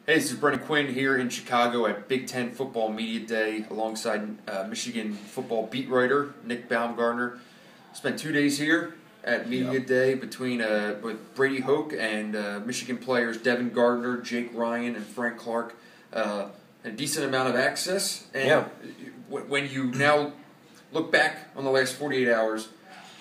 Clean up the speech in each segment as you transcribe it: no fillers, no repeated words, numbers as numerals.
Hey, this is Quinn here in Chicago at Big Ten Football Media Day alongside Michigan football beat writer Nick Baumgardner. Spent 2 days here at Media Day between with Brady Hoke and Michigan players Devin Gardner, Jake Ryan, and Frank Clark. A decent amount of access. And when you now look back on the last 48 hours,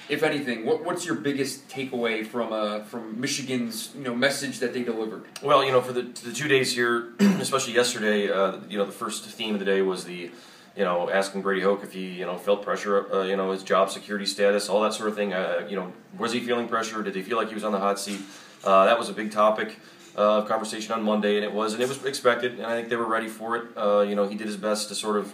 if anything, what's your biggest takeaway from Michigan's message that they delivered? Well, for the 2 days here, especially yesterday, the first theme of the day was the asking Brady Hoke if he felt pressure, his job security status, all that sort of thing. Was he feeling pressure? Did he feel like he was on the hot seat? That was a big topic of conversation on Monday, and it was expected, and I think they were ready for it. He did his best to sort of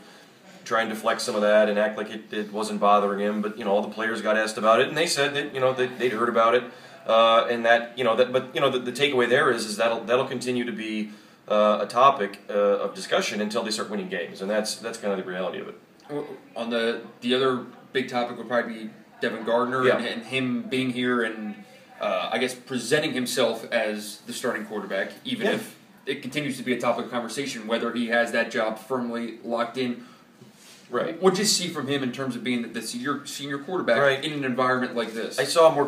try and deflect some of that and act like it wasn't bothering him, but all the players got asked about it, and they said that they'd heard about it, and that the takeaway there is that'll continue to be a topic of discussion until they start winning games, and that's kind of the reality of it. On the other big topic would probably be Devin Gardner and him being here and I guess presenting himself as the starting quarterback, even if it continues to be a topic of conversation whether he has that job firmly locked in. Right. What did you see from him in terms of being the senior quarterback in an environment like this? I saw a more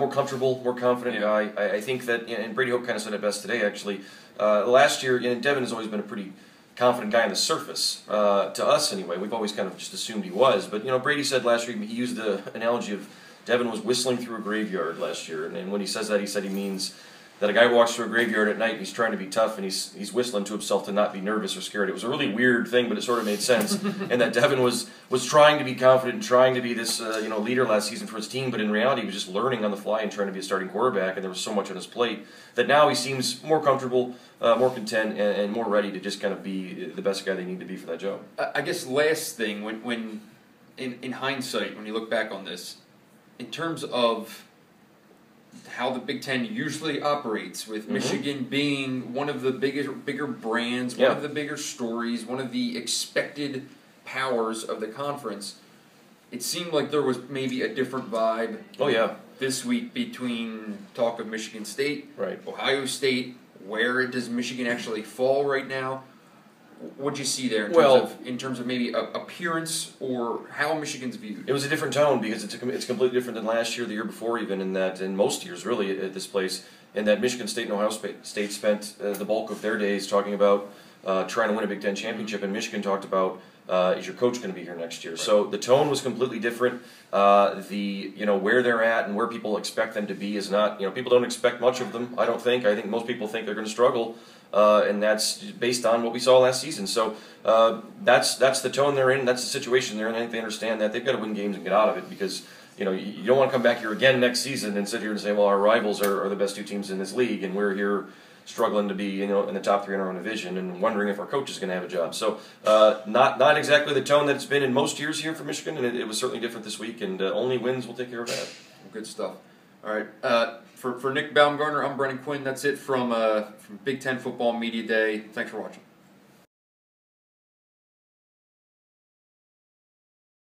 comfortable, more confident guy. I think that, and Brady Hope kind of said it best today, actually. Last year, Devin has always been a pretty confident guy on the surface, to us anyway. We've always kind of just assumed he was. But, Brady said last week, he used the analogy of Devin was whistling through a graveyard last year. And when he says that, he said he means that a guy walks through a graveyard at night and he's trying to be tough and he's whistling to himself to not be nervous or scared. It was a really weird thing, but it sort of made sense. And that Devin was trying to be confident and trying to be this leader last season for his team, but in reality he was just learning on the fly and trying to be a starting quarterback, and there was so much on his plate that now he seems more comfortable, more content, and more ready to just kind of be the best guy they need to be for that job. I guess last thing, when in hindsight, when you look back on this, in terms of how the Big Ten usually operates, with Michigan being one of the bigger brands, one of the bigger stories, one of the expected powers of the conference, it seemed like there was maybe a different vibe this week between talk of Michigan State, Ohio State. Where does Michigan actually fall right now? What did you see there in terms of maybe appearance or how Michigan's viewed? It was a different tone because it's completely different than last year, the year before even, in most years really at this place, in that Michigan State and Ohio State spent the bulk of their days talking about trying to win a Big Ten championship, and Michigan talked about is your coach going to be here next year? So the tone was completely different. Where they're at and where people expect them to be is not, people don't expect much of them, I don't think. I think most people think they're going to struggle. And that's based on what we saw last season. So that's the tone they're in. That's the situation they're in. I think they understand that they've got to win games and get out of it, because you don't want to come back here again next season and sit here and say, well, our rivals are the best two teams in this league, and we're here struggling to be in the top three in our own division and wondering if our coach is going to have a job. So not exactly the tone that it's been in most years here for Michigan, and it was certainly different this week. And only wins will take care of that. Good stuff. All right. For Nick Baumgardner, I'm Quinn. That's it from Big Ten Football Media Day. Thanks for watching.